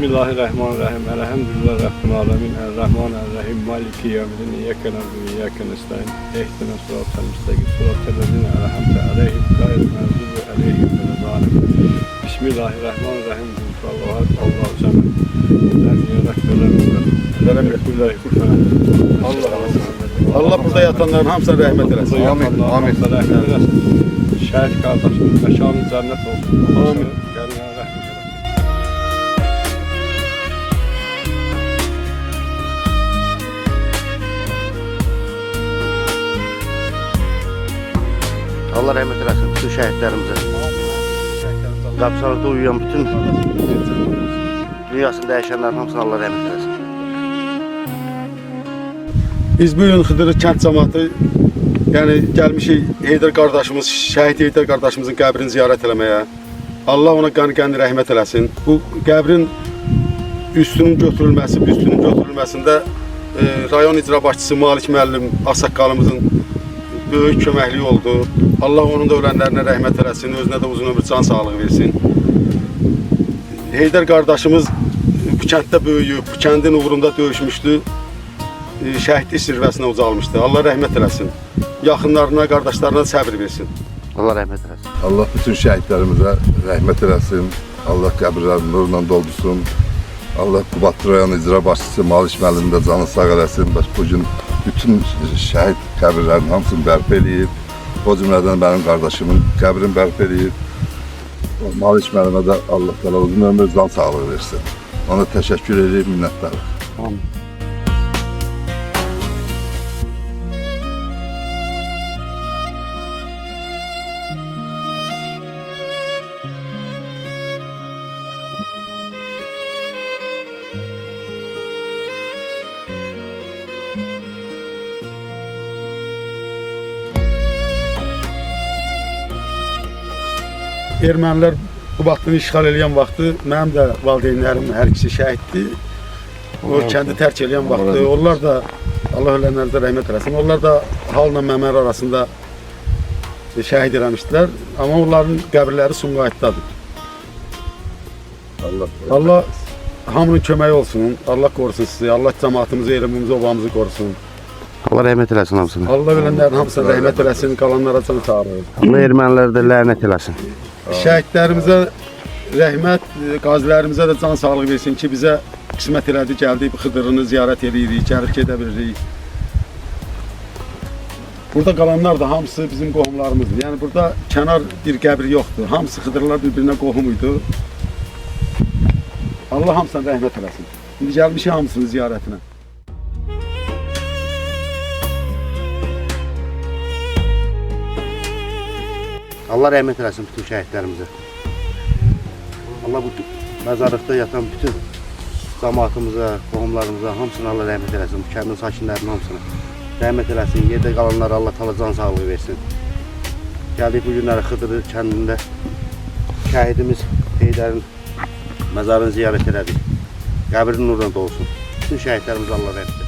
Bismillahirrahmanirrahim. Elhamdülillah Rabbil alemin. Errahmanirrahim. Maliki yevmiddin. İyyake na'budu ve iyyake nestaîn. İhdinas sıratal müstakîm. Sıratal lezîne en'amte aleyhim gayril mağdûbi aleyhim veleddâllîn. Bismillahirrahmanirrahim. Allahu samed. Lam yelid ve lam yekun lehu kufuven ahad. Allah burada yatanların hamısına rahmet eylesin. Amin. Amin. Şəhid qardaşımız məkanı cənnət olsun. Amin. Gəlinə rəhmət eylesin. Allah rahmet eylesin bütün şehitlerimize. Kapsalıkta uyuyan bütün dünyasında yaşayanların hamısına Allah rahmet eylesin. Biz bugün Xıdırı kənd cəmaatı gelmişik Heydər qardaşımız, şəhid Heydər qardaşımızın qəbrini ziyarət eləməyə. Allah ona qani rəhmət eləsin. Bu qəbrin üstünün götürülməsində rayon icra başçısı Malik müəllim Ağsaqqalımızın böyük köməkliyi oldu. Allah onun da ölənlərinə rəhmət eləsin, özünə də uzun ömür, can sağlığı versin. Heydər qardaşımız bu kənddə böyüyüb, bu kəndin uğrunda döyüşmüşdü. Şəhidlik zirvəsinə ucalmışdı. Allah rəhmət eləsin. Yaxınlarına, qardaşlarına səbir versin. Allah rahmet eylesin. Allah bütün şəhidlərimizə rəhmət eləsin. Allah qəbirlərini nurla doldursun. Allah Qubadlı rayon icra başçısı Malik müəllim də canı sağ eləsin. Bugün bütün şəhid qəbirlərinin hamısını bərpa eləyib. O cümlədən mənim qardaşımın qəbrini bərpa eləyib. Malik müəllimə də Allah təala uzun ömür, can sağlığı versin. Ona təşəkkür edib, minnətdarım. Amin. Ermənilər Qubadlını işğal edən vaxtı mənim də valideynlərim hər ikisi şəhiddir. O kəndi tərk edən vaxtı onlar da Allah ölənlərə rəhmət eləsin. Onlar da Halla Məmər arasında şəhid eləmişdilər. Amma onların qəbirləri Sumqayıtdadır. Allah hamının köməyi olsun. Allah qorusun sizi. Allah cəmaatımızı, elimizi, obamızı qorusun. Allah rahmet eylesin hamısına. Allah ölənlərin hamısına rəhmət eləsin. Qalanlara can sağlığı. Allah ermənilərə də lənət eləsin. Şəhidlərimizə rəhmət, qazilərimizə də can sağlığı versin ki, bizə qismət elədi, gəldik, Xıdırını ziyarət edirik, gəlib gedə bilirik. Burada qalanlar da hamısı bizim qohumlarımızdır. Yəni burada kənar bir qəbir yoxdur. Hamısı Xıdırlar bir-birinə qohum idi. Allah hamısına rəhmət eləsin. İndi gəlmişik hamısının ziyarətinə. Allah rahmet eylesin bütün şehitlerimize. Allah bu mezarlıkta yatan bütün cemaatimize, qohumlarımıza hamısına Allah rahmet eylesin. Bu kəndin sakinlərinin hamısına rahmet eylesin. Yerdə qalanlara Allah təala can sağlığı versin. Gəldik bu günləri Xıdırı kəndində şəhidimiz Heydərin məzarını ziyarət elədik. Qəbrin nuruna dolsun. Bütün şəhidlərimize Allah rahmet eylesin.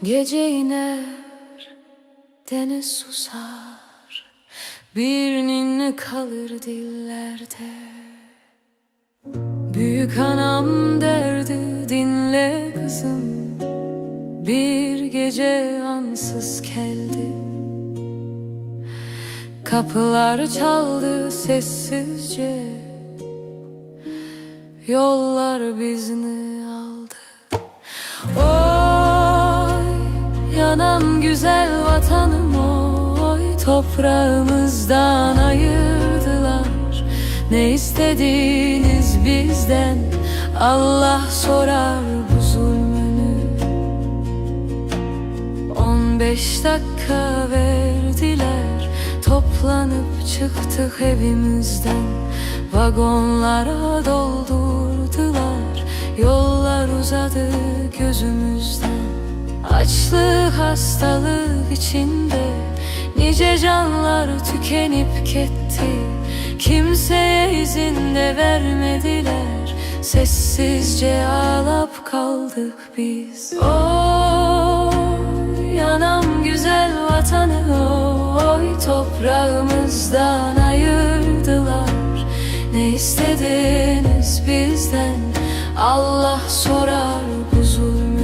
Gece iner, deniz susar, bir ninni kalır dillerde. Büyük anam derdi dinle kızım, Bir gece ansız geldi, kapılar çaldı sessizce, yollar bizni aldı. Oy yanan güzel vatanım, oy toprağımızdan ayırdılar. Ne istediniz bizden, Allah sorar bu zulmünü. 15 dakika verdiler, toplanıp çıktık evimizden. Vagonlara doldurdular, yollar uzadı gözümüzden. Açlık hastalık içinde nice canlar tükenip gitti. Kimseye izin de vermediler, sessizce ağlayıp kaldık biz. Oy yanam güzel vatanı, oy toprağımızdan ayırdılar. Ne istediniz bizden, Allah sorar bu zulmünü.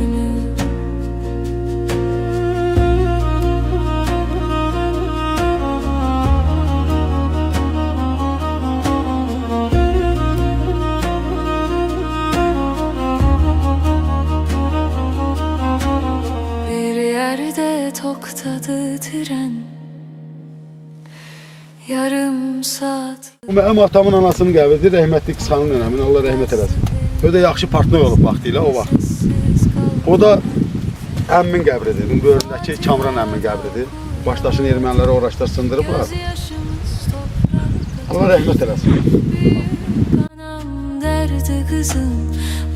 Toktadı tren, yarım saat. Mənim atamın anasının qəbridir, rəhmətli Qısanın nənəmin, Allah rəhmət eləsin. O da yaxşı partner olub vaxtilə o vaxt. O da əmmin qəbridir, bu bölümdəki Kamran əmmin qəbridir. Başdaşını erməniləri oraçda sındırıblar. Allah rəhmət eləsin. Anam derdi kızım,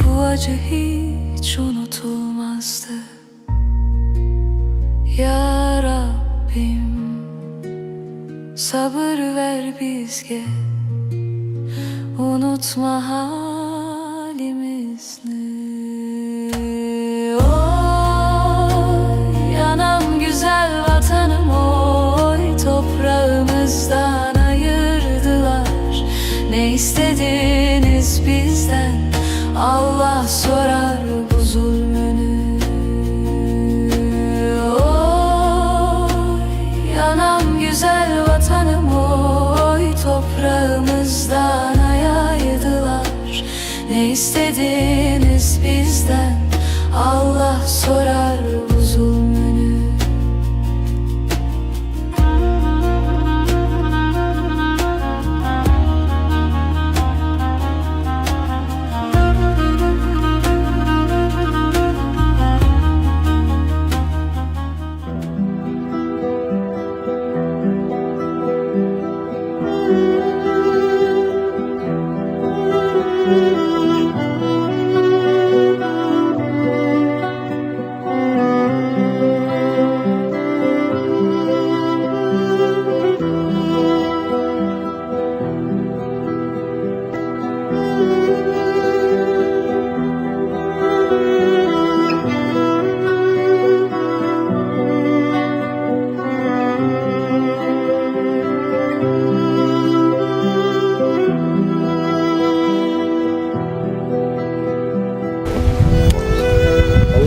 bu acı hiç unutulmazdı. Ya Rabbim sabır ver bizge, unutma halimizni. Oy yanam güzel vatanım, oy toprağımızdan ayırdılar. Ne istediniz bizden, Allah sorar bu zulmünü. Güzel vatanım, oy toprağımızdan ayırdılar. Ne istediniz bizden, Allah sorar bu zulmünü.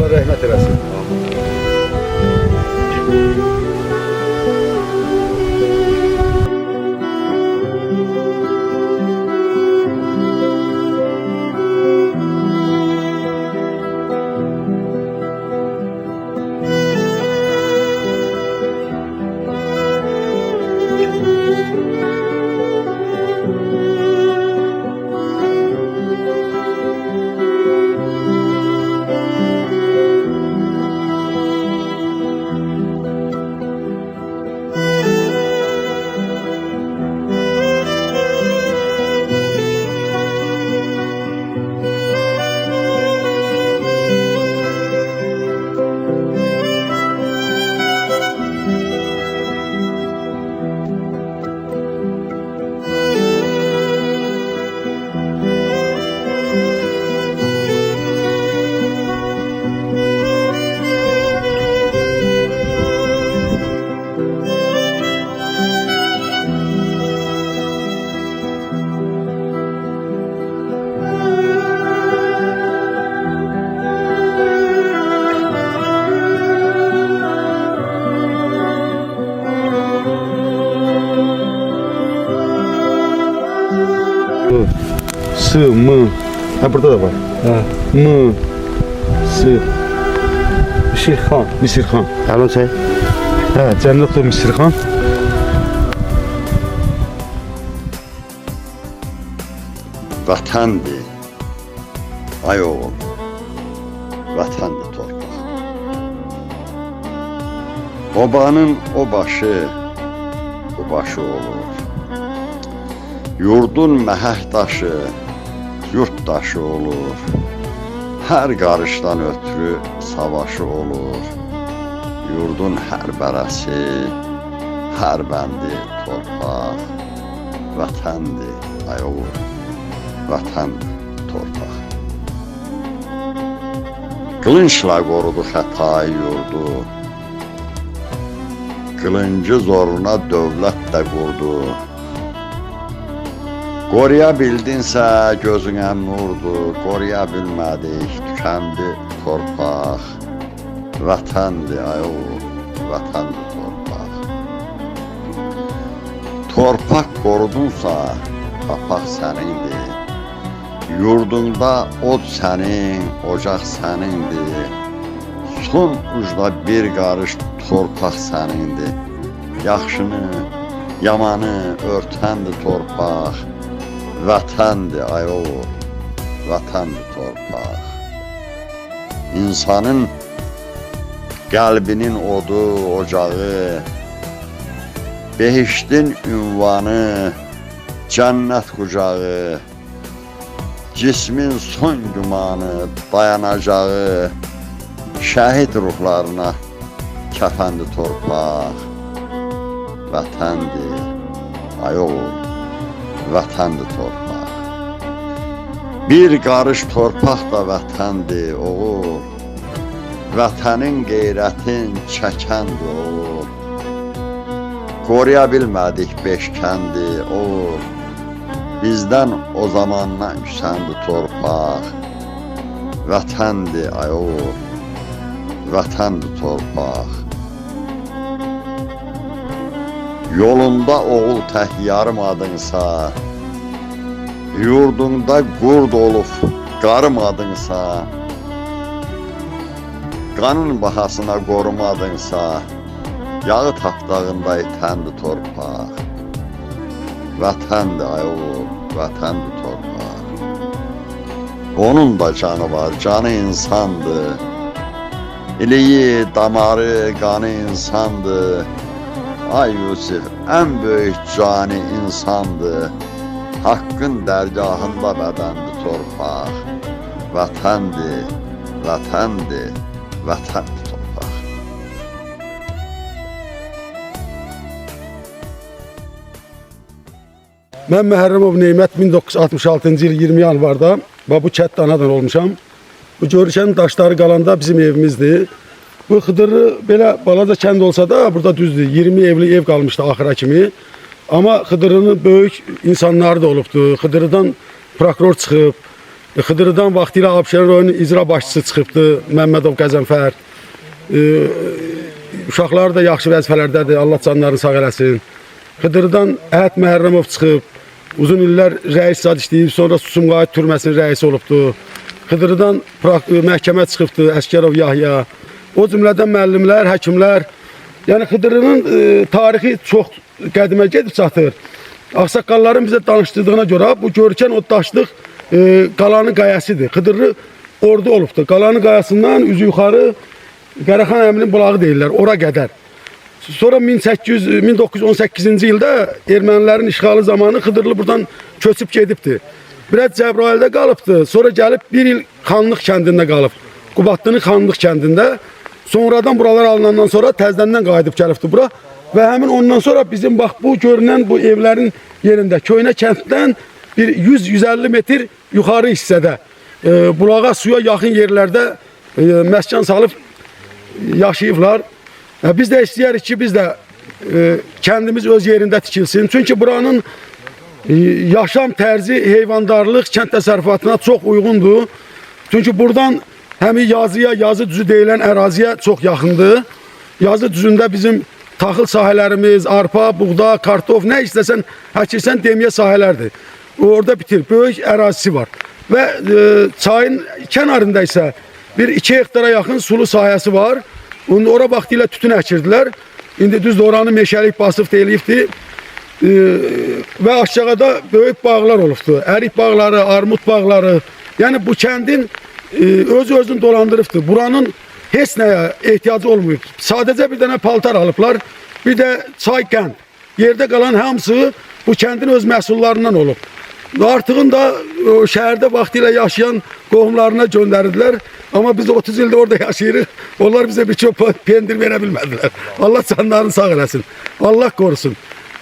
Rəhmət eləsin. S, M. Ha burada da var. Hə. M, S. Misirxan. Misirxan. Əlon çək. Hə, Cənnətov Misirxan. Vətəndir, ay oğul, vətəndir torpaq. Obanın o başı, bu başı olur. Yurdun məhək daşı, yurt daşı olur. Hər qarışdan ötürü savaşı olur. Yurdun hər bərəsi, hər bəndi torpaq. Vətəndir, ay oğul. Vətən torpaq. Qılınçla qorudu xətayı yurdu. Qılıncı zoruna dövlət də qurdu. Qoruya bildinsə gözünə nurdu. Qoruya bilmədik, tükəndi torpaq. Vətəndir ay oğul, vətəndir torpaq. Torpaq qorudunsa, papaq sənindir. Yurdunda od sənin, ocaq sənindir. Son ucda bir qarış torpaq sənindir. Yaxşını, yamanı örtəndir torpaq. Vətəndir ay oğul, vətəndir torpaq. İnsanın qəlbinin odu, ocağı, behiştin ünvanı, cənnət qucağı, cismin son gümanı, dayanacağı, şəhid ruhlarına kəfəndi torpaq. Vətəndir, ay oğul, vətəndir torpaq. Bir qarış torpaq da vətəndir, oğul. Vətənin qeyrətin çəkəndir, oğul. Qoruya bilmədik beşkəndi, oğul. Bizdən o zamandan küsəndi torpaq. Vətəndir ay oğul, vətəndir torpaq. Yolunda oğul tək yarımadınsa, yurdunda qurd olub qarımadınsa, qanın bahasına qorumadınsa, yağı tapdağında itəndi torpaq. Vətəndir ay oğul, vətəndir torpaq. Onun da canı var, canı insandır. İliyi, damarı, qanı insandır. Ay Yusuf, ən böyük cani insandır. Haqqın dərgahında bədəndir torpaq. Vətəndir, vətəndir, vətəndir torpaq. Mən Məhərrəmov Neymət 1966-cı il 20 yanvarda bu kənd anadan olmuşam. Bu görüşənin daşları qalanda bizim evimizdir. Bu Xıdırı belə balaca kənd olsa da burada düzdür. 20 evli ev qalmışdı axıra kimi. Amma Xıdırının böyük insanları da olubdu. Xıdırıdan prokuror çıxıb. Xıdırıdan vaxtilə Abşeron rayonunun icra başçısı çıxıbdı. Məmmədov Qəzənfər. Uşaqları da yaxşı vəzifələrdədir. Allah canlarını sağ eləsin. Xıdırıdan Əhəd Məhərrəmov çıxıb. Uzun illər rəis zad işləyib, sonra Sumqayıt türməsinin rəisi olubdu. Xıdırıdan məhkəmə çıxıbdı, Əskərov Yahya. O cümlədən müəllimlər, həkimlər. Yəni Xıdırının tarixi çox qədimə gedib çatır. Ağsaqqalların bizə danışdırdığına görə bu görkən o daşlıq qalanın qayasıdır. Xıdırlı ordu olubdu. Qalanın qayasından üzü yuxarı Qaraxan əminin bulağı deyirlər, ora qədər. Sonra 1918-ci ildə ermənilərin işğalı zamanı Xıdırlı buradan köçüb gedibdi. Biraz Cəbrayildə qalıbdı. Sonra gəlib bir il Xanlıq kəndində qalıb. Qubadlının Xanlıq kəndində. Sonradan buralar alınandan sonra təzədən qayıdıb gəlibdi bura. Və həmin ondan sonra bizim bax bu görünən bu evlərin yerində köynə kənddən bir 100-150 metr yuxarı hissədə bulağa suya yaxın yerlərdə məskan salıb yaşayıblar. Biz də istəyərik ki, biz də kəndimiz öz yerində tikilsin. Çünki buranın yaşam tərzi heyvandarlıq, kənd təsərrüfatına çox uyğundur. Çünki buradan həmin yazıya, yazı düzü deyilən əraziyə çox yaxındır. Yazı düzündə bizim taxıl sahələrimiz, arpa, buğda, kartof, nə istəsən, həkirsən deməyə sahələrdir. orada bitir. Böyük ərazisi var. Və çayın kənarında isə bir 2 hektara yaxın sulu sahəsi var. Ora vaxtilə tütün əkirdilər. İndi düzdür, oranı meşəlik basıb deyilibdi. Və aşağıda böyük bağlar olubdu. Ərik bağları, armud bağları. Yəni bu kəndin özünü dolandırıbdı. Buranın heç nəyə ehtiyacı olmayıb. Sadəcə bir dənə paltar alıblar. Bir də çay, qənd. Yerdə qalan hamısı bu kəndin öz məhsullarından olub. Artığın da şəhərdə vaxtilə yaşayan qohumlarına göndərdilər. Amma biz 30 ildə orada yaşayırıq. Onlar bizə bir çox pendir verə bilmədilər. Allah canlarını sağ eləsin. Allah qorusun.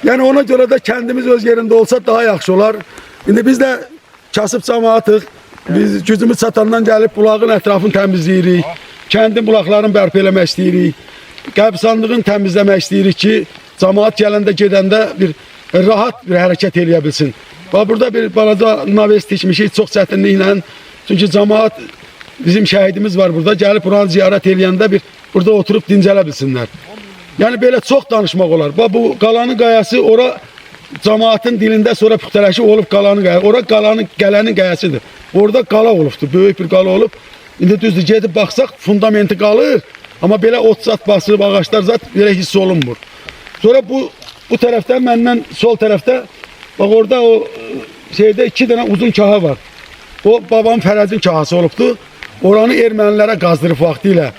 Yəni ona görə də kəndimiz öz yerində olsa daha yaxşı olar. İndi biz də kasıb cəmaatıq. Biz gücümüz çatandan gəlib bulağın ətrafını təmizləyirik. Kəndin bulaqlarını bərpa eləmək istəyirik. Qəbirstanlığını təmizləmək istəyirik ki, cəmaat gələndə gedəndə bir rahat bir hərəkət eləyə bilsin. Burada bir balaca naves tikmişik çox çətinliklə. Çünki cəmaat bizim şəhidimiz var burada. Gəlib buranı ziyarət eləyəndə bir burada oturub dincələ bilsinlər. Yəni belə çox danışmaq olar. Bu qalanın qayası ora cəmaatın dilində sonra püxtələşi olub qalanın qayası. Ora qalanın gələnin qayasıdır. Orada qala olubdu. Böyük bir qala olub. İndi düzdür gedib baxsaq fundamenti qalır. Amma belə ot zat basıb ağaçlar zat belə hiss olunmur. Sonra bu tərəfdən məndən sol tərəfdə bax orada o şeydə 2 dənə uzun kaha var. O babam Fərəzin kahası olubdu. Oranı ermənilərə qazdırıb vaxtilə.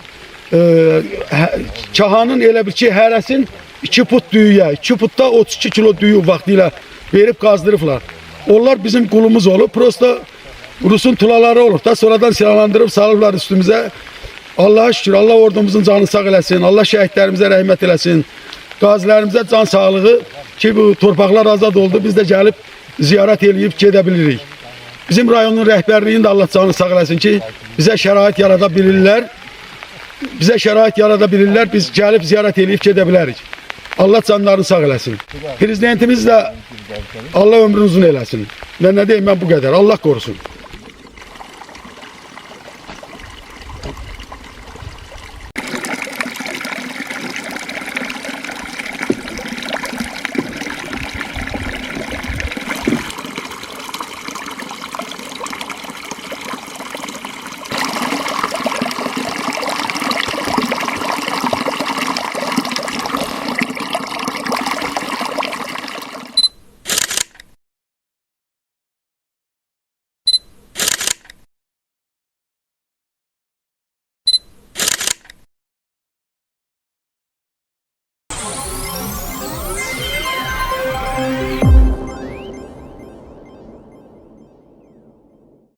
Kahanın elə bir ki hərəsin 2 put düyüyə, 2 putda 32 kilo düyü vaxtilə verib qazdırıblar. Onlar bizim qulumuz olub. Prosta Rusun tulaları olub da sonradan silahlandırıb salıblar üstümüzə. Allah'a şükür, Allah ordumuzun canını sağ eləsin. Allah şəhidlərimizə rəhmət eləsin. Qazilərimizə can sağlığı ki bu torpaqlar azad oldu. Biz də gəlib ziyarət eləyib gedə bilirik. Bizim rayonun rəhbərliyini də Allah canını sağ eləsin ki bizə şərait yarada bilirlər. Bizə şərait yarada bilirlər. Biz gəlib ziyarət eləyib gedə bilərik. Allah canlarını sağ eləsin. Prezidentimiz də Allah ömrünü uzun eləsin. Və nə deyim, mən bu qədər. Allah qorusun.